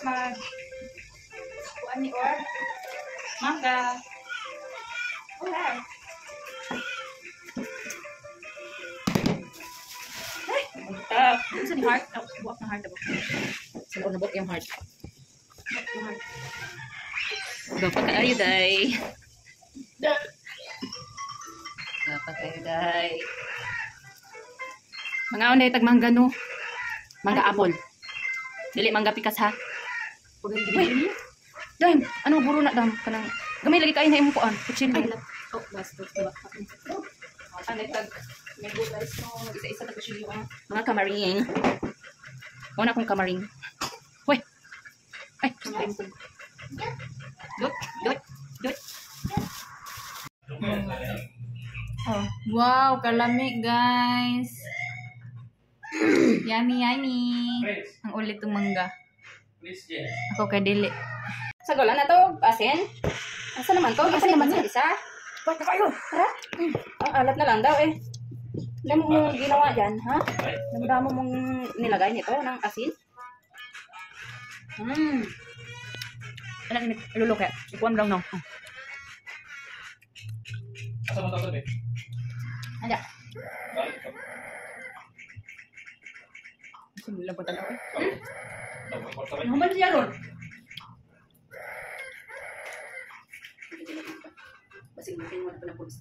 guys, kuan ni or mangga. Okay. Ay, isa ni heart. Oh, buwak na heart. Sa loob na buwak yung heart. Heart. Dapat kayo, day. Dapat kayo, day. Mga onay tag mangga no. Mangga apple. Dili mangga pikas ha. Uy. Dam, ano buro na dam kanang gamay lagi kain na imo kuan. Kutsilo. Oh, bastos diba? Ano tag may guys no, isa-isa tag kutsilo mga kamaring. Una kong kamaring. Hoy. Ay, kamaring ko. Dut. Oh, wow, kalami guys. Yummy. Ang ulit ng mangga. Ako kay dili. Sagolan na to, asin. Asa naman to? Asa naman sa isa? Ba't na kayo? Tara. Ang alat na lang daw eh. Alam mo ginawa dyan, ha? Damo mong nilagay nito ng asin. Ano ini lulo kaya? Ikuan lang no. Asa mo tapos eh? Ada. Sinilang po tanaw eh. Ano ba siya ron? Basig mo na po na pulis.